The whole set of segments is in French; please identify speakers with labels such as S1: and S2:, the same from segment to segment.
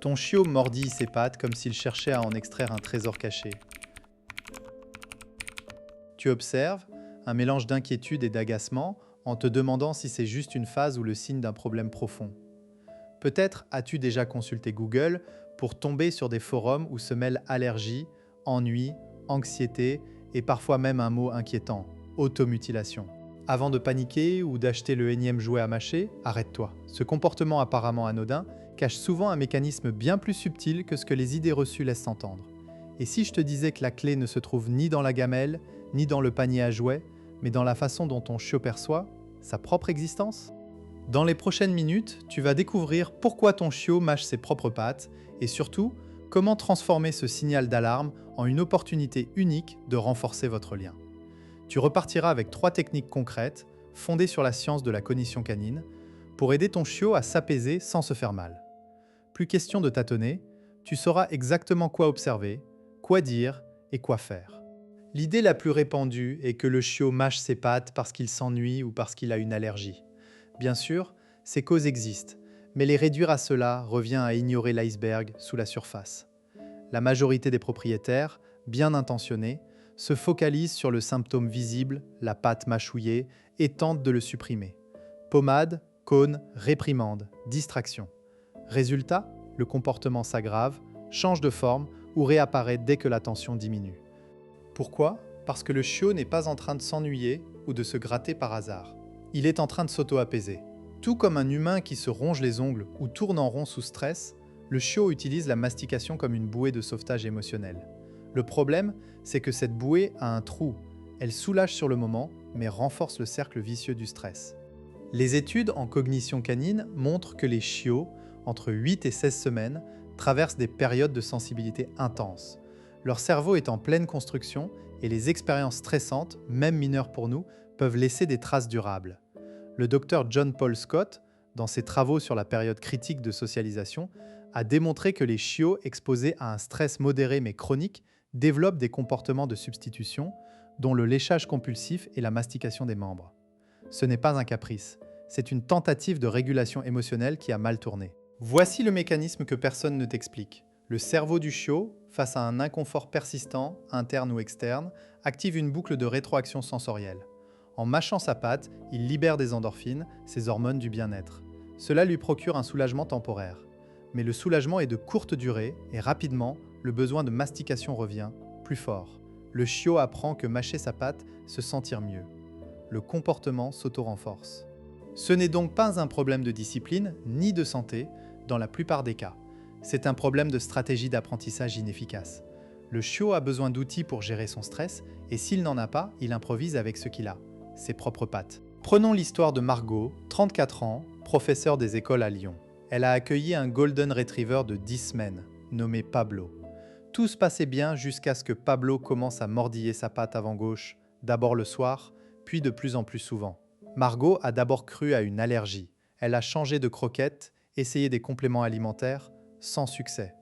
S1: Ton chiot mordit ses pattes comme s'il cherchait à en extraire un trésor caché. Tu observes un mélange d'inquiétude et d'agacement en te demandant si c'est juste une phase ou le signe d'un problème profond. Peut-être as-tu déjà consulté Google pour tomber sur des forums où se mêlent allergie, ennui, anxiété et parfois même un mot inquiétant, automutilation. Avant de paniquer ou d'acheter le énième jouet à mâcher, arrête-toi. Ce comportement apparemment anodin cache souvent un mécanisme bien plus subtil que ce que les idées reçues laissent entendre. Et si je te disais que la clé ne se trouve ni dans la gamelle, ni dans le panier à jouets, mais dans la façon dont ton chiot perçoit sa propre existence? Dans les prochaines minutes, tu vas découvrir pourquoi ton chiot mâche ses propres pattes et surtout, comment transformer ce signal d'alarme en une opportunité unique de renforcer votre lien. Tu repartiras avec 3 techniques concrètes, fondées sur la science de la cognition canine, pour aider ton chiot à s'apaiser sans se faire mal. Plus question de tâtonner, tu sauras exactement quoi observer, quoi dire et quoi faire. L'idée la plus répandue est que le chiot mâche ses pattes parce qu'il s'ennuie ou parce qu'il a une allergie. Bien sûr, ces causes existent, mais les réduire à cela revient à ignorer l'iceberg sous la surface. La majorité des propriétaires, bien intentionnés, se focalisent sur le symptôme visible, la patte mâchouillée, et tentent de le supprimer. Pommade, cône, réprimande, distraction. Résultat, le comportement s'aggrave, change de forme ou réapparaît dès que la tension diminue. Pourquoi ? Parce que le chiot n'est pas en train de s'ennuyer ou de se gratter par hasard. Il est en train de s'auto-apaiser. Tout comme un humain qui se ronge les ongles ou tourne en rond sous stress, le chiot utilise la mastication comme une bouée de sauvetage émotionnel. Le problème, c'est que cette bouée a un trou. Elle soulage sur le moment, mais renforce le cercle vicieux du stress. Les études en cognition canine montrent que les chiots, entre 8 et 16 semaines, traversent des périodes de sensibilité intenses. Leur cerveau est en pleine construction et les expériences stressantes, même mineures pour nous, peuvent laisser des traces durables. Le docteur John Paul Scott, dans ses travaux sur la période critique de socialisation, a démontré que les chiots exposés à un stress modéré mais chronique développent des comportements de substitution, dont le léchage compulsif et la mastication des membres. Ce n'est pas un caprice, c'est une tentative de régulation émotionnelle qui a mal tourné. Voici le mécanisme que personne ne t'explique. Le cerveau du chiot, face à un inconfort persistant, interne ou externe, active une boucle de rétroaction sensorielle. En mâchant sa patte, il libère des endorphines, ces hormones du bien-être. Cela lui procure un soulagement temporaire. Mais le soulagement est de courte durée et rapidement, le besoin de mastication revient, plus fort. Le chiot apprend que mâcher sa patte, se sentir mieux. Le comportement s'auto-renforce. Ce n'est donc pas un problème de discipline ni de santé, dans la plupart des cas. C'est un problème de stratégie d'apprentissage inefficace. Le chiot a besoin d'outils pour gérer son stress et s'il n'en a pas, il improvise avec ce qu'il a, ses propres pattes. Prenons l'histoire de Margot, 34 ans, professeure des écoles à Lyon. Elle a accueilli un Golden Retriever de 10 semaines, nommé Pablo. Tout se passait bien jusqu'à ce que Pablo commence à mordiller sa patte avant gauche, d'abord le soir, puis de plus en plus souvent. Margot a d'abord cru à une allergie. Elle a changé de croquette, essayé des compléments alimentaires, sans succès.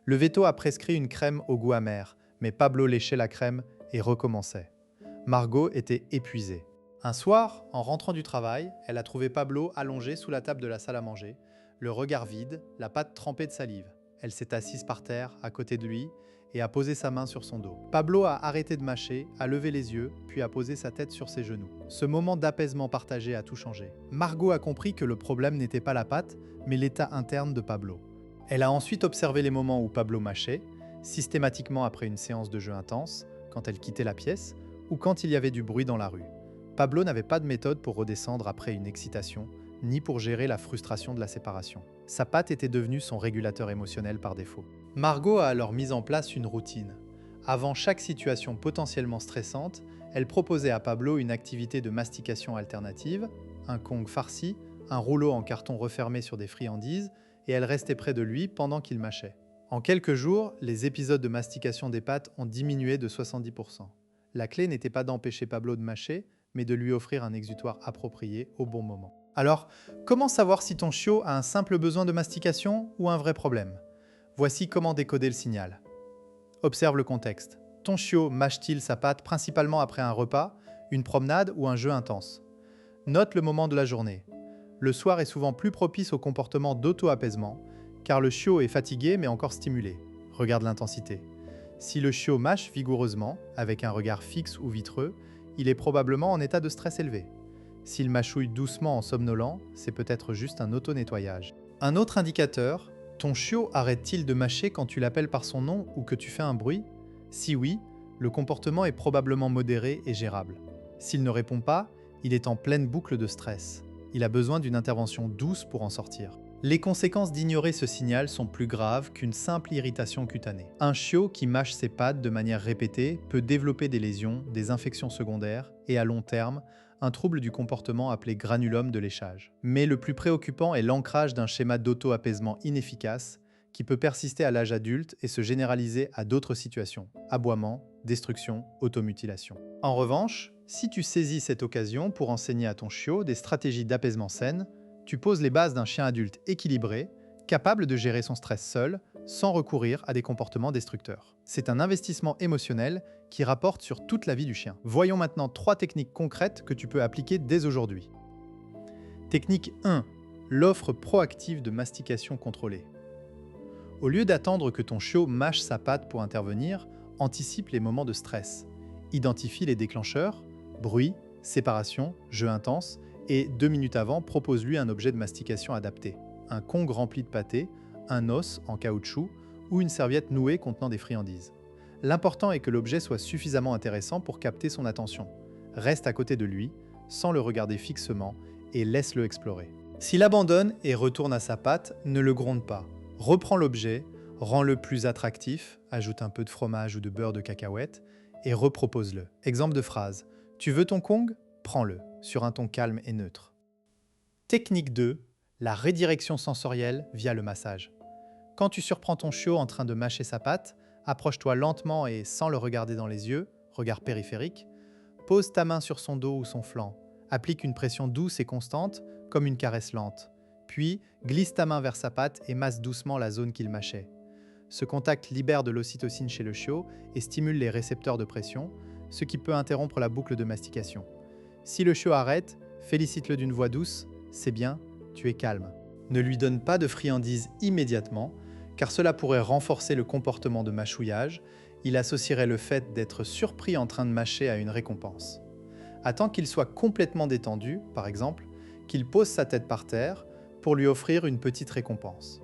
S1: Le veto a prescrit une crème au goût amer, mais Pablo léchait la crème et recommençait. Margot était épuisée. Un soir, en rentrant du travail, elle a trouvé Pablo allongé sous la table de la salle à manger, le regard vide, la patte trempée de salive. Elle s'est assise par terre, à côté de lui, et a posé sa main sur son dos. Pablo a arrêté de mâcher, a levé les yeux, puis a posé sa tête sur ses genoux. Ce moment d'apaisement partagé a tout changé. Margot a compris que le problème n'était pas la patte, mais l'état interne de Pablo. Elle a ensuite observé les moments où Pablo mâchait, systématiquement après une séance de jeu intense, quand elle quittait la pièce, ou quand il y avait du bruit dans la rue. Pablo n'avait pas de méthode pour redescendre après une excitation, ni pour gérer la frustration de la séparation. Sa patte était devenue son régulateur émotionnel par défaut. Margot a alors mis en place une routine. Avant chaque situation potentiellement stressante, elle proposait à Pablo une activité de mastication alternative, un Kong farci, un rouleau en carton refermé sur des friandises, et elle restait près de lui pendant qu'il mâchait. En quelques jours, les épisodes de mastication des pattes ont diminué de 70%. La clé n'était pas d'empêcher Pablo de mâcher, mais de lui offrir un exutoire approprié au bon moment. Alors, comment savoir si ton chiot a un simple besoin de mastication ou un vrai problème ? Voici comment décoder le signal. Observe le contexte. Ton chiot mâche-t-il sa patte principalement après un repas, une promenade ou un jeu intense ? Note le moment de la journée. Le soir est souvent plus propice au comportement d'auto-apaisement, car le chiot est fatigué mais encore stimulé. Regarde l'intensité. Si le chiot mâche vigoureusement, avec un regard fixe ou vitreux, il est probablement en état de stress élevé. S'il mâchouille doucement en somnolent, c'est peut-être juste un auto-nettoyage. Un autre indicateur, ton chiot arrête-t-il de mâcher quand tu l'appelles par son nom ou que tu fais un bruit? Si oui, le comportement est probablement modéré et gérable. S'il ne répond pas, il est en pleine boucle de stress. Il a besoin d'une intervention douce pour en sortir. Les conséquences d'ignorer ce signal sont plus graves qu'une simple irritation cutanée. Un chiot qui mâche ses pattes de manière répétée peut développer des lésions, des infections secondaires et à long terme, un trouble du comportement appelé granulome de léchage. Mais le plus préoccupant est l'ancrage d'un schéma d'auto-apaisement inefficace qui peut persister à l'âge adulte et se généraliser à d'autres situations, aboiement, destruction, automutilation. En revanche, si tu saisis cette occasion pour enseigner à ton chiot des stratégies d'apaisement saines, tu poses les bases d'un chien adulte équilibré, capable de gérer son stress seul, sans recourir à des comportements destructeurs. C'est un investissement émotionnel qui rapporte sur toute la vie du chien. Voyons maintenant 3 techniques concrètes que tu peux appliquer dès aujourd'hui. Technique 1. L'offre proactive de mastication contrôlée. Au lieu d'attendre que ton chiot mâche sa patte pour intervenir, anticipe les moments de stress. Identifie les déclencheurs, bruit, séparation, jeu intense, et 2 minutes avant, propose-lui un objet de mastication adapté. Un cong rempli de pâté, un os en caoutchouc ou une serviette nouée contenant des friandises. L'important est que l'objet soit suffisamment intéressant pour capter son attention. Reste à côté de lui, sans le regarder fixement, et laisse-le explorer. S'il abandonne et retourne à sa patte, ne le gronde pas. Reprends l'objet, rends-le plus attractif, ajoute un peu de fromage ou de beurre de cacahuète, et repropose-le. Exemple de phrase. Tu veux ton Kong? Prends-le, sur un ton calme et neutre. Technique 2. La redirection sensorielle via le massage. Quand tu surprends ton chiot en train de mâcher sa patte, approche-toi lentement et sans le regarder dans les yeux, regard périphérique, pose ta main sur son dos ou son flanc, applique une pression douce et constante, comme une caresse lente, puis glisse ta main vers sa patte et masse doucement la zone qu'il mâchait. Ce contact libère de l'ocytocine chez le chiot et stimule les récepteurs de pression, ce qui peut interrompre la boucle de mastication. Si le chiot arrête, félicite-le d'une voix douce, c'est bien, tu es calme. Ne lui donne pas de friandises immédiatement, car cela pourrait renforcer le comportement de mâchouillage, il associerait le fait d'être surpris en train de mâcher à une récompense. Attends qu'il soit complètement détendu, par exemple, qu'il pose sa tête par terre pour lui offrir une petite récompense.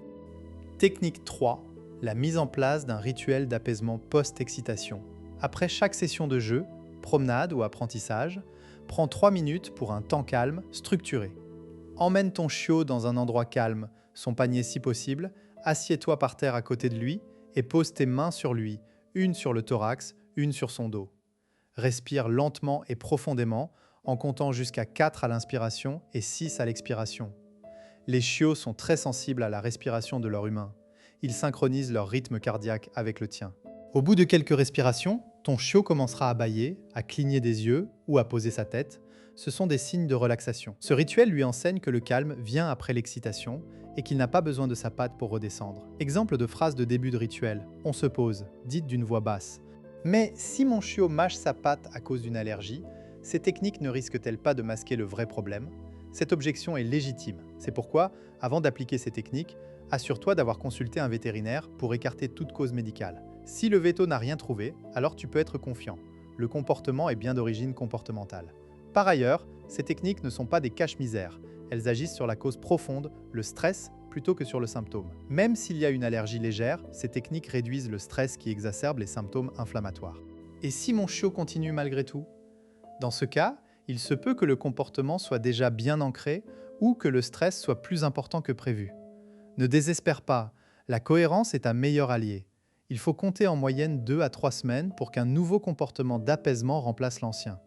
S1: Technique 3. La mise en place d'un rituel d'apaisement post-excitation. Après chaque session de jeu, promenade ou apprentissage, prends 3 minutes pour un temps calme, structuré. Emmène ton chiot dans un endroit calme, son panier si possible, assieds-toi par terre à côté de lui et pose tes mains sur lui, une sur le thorax, une sur son dos. Respire lentement et profondément en comptant jusqu'à 4 à l'inspiration et 6 à l'expiration. Les chiots sont très sensibles à la respiration de leur humain. Ils synchronisent leur rythme cardiaque avec le tien. Au bout de quelques respirations, ton chiot commencera à bâiller, à cligner des yeux ou à poser sa tête. Ce sont des signes de relaxation. Ce rituel lui enseigne que le calme vient après l'excitation et qu'il n'a pas besoin de sa patte pour redescendre. Exemple de phrase de début de rituel. On se pose, dite d'une voix basse. Mais si mon chiot mâche sa patte à cause d'une allergie, ces techniques ne risquent-elles pas de masquer le vrai problème? Cette objection est légitime. C'est pourquoi, avant d'appliquer ces techniques, assure-toi d'avoir consulté un vétérinaire pour écarter toute cause médicale. Si le véto n'a rien trouvé, alors tu peux être confiant. Le comportement est bien d'origine comportementale. Par ailleurs, ces techniques ne sont pas des cache-misères. Elles agissent sur la cause profonde, le stress, plutôt que sur le symptôme. Même s'il y a une allergie légère, ces techniques réduisent le stress qui exacerbe les symptômes inflammatoires. Et si mon chiot continue malgré tout? Dans ce cas, il se peut que le comportement soit déjà bien ancré ou que le stress soit plus important que prévu. Ne désespère pas, la cohérence est un meilleur allié. Il faut compter en moyenne 2 à 3 semaines pour qu'un nouveau comportement d'apaisement remplace l'ancien.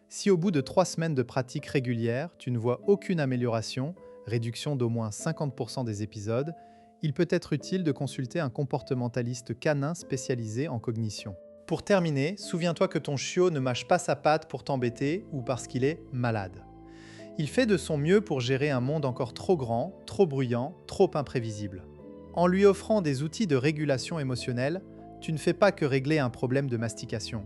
S1: Si au bout de 3 semaines de pratique régulière, tu ne vois aucune amélioration, réduction d'au moins 50% des épisodes, il peut être utile de consulter un comportementaliste canin spécialisé en cognition. Pour terminer, souviens-toi que ton chiot ne mâche pas sa patte pour t'embêter ou parce qu'il est malade. Il fait de son mieux pour gérer un monde encore trop grand, trop bruyant, trop imprévisible. En lui offrant des outils de régulation émotionnelle, tu ne fais pas que régler un problème de mastication.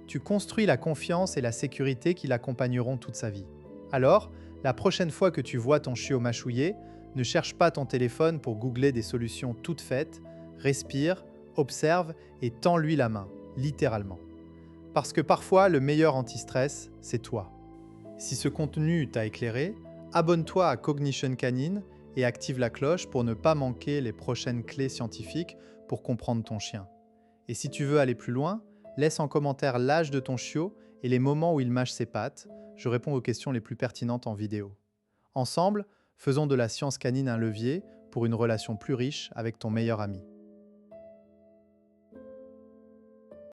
S1: Tu construis la confiance et la sécurité qui l'accompagneront toute sa vie. Alors, la prochaine fois que tu vois ton chiot mâchouiller, Ne cherche pas ton téléphone pour googler des solutions toutes faites, respire, observe et tends-lui la main, littéralement. Parce que parfois, le meilleur anti-stress, c'est toi. Si ce contenu t'a éclairé, abonne-toi à Cognition Canine et active la cloche pour ne pas manquer les prochaines clés scientifiques pour comprendre ton chien. Et si tu veux aller plus loin, laisse en commentaire l'âge de ton chiot et les moments où il mâche ses pattes. Je réponds aux questions les plus pertinentes en vidéo. Ensemble, faisons de la science canine un levier pour une relation plus riche avec ton meilleur ami.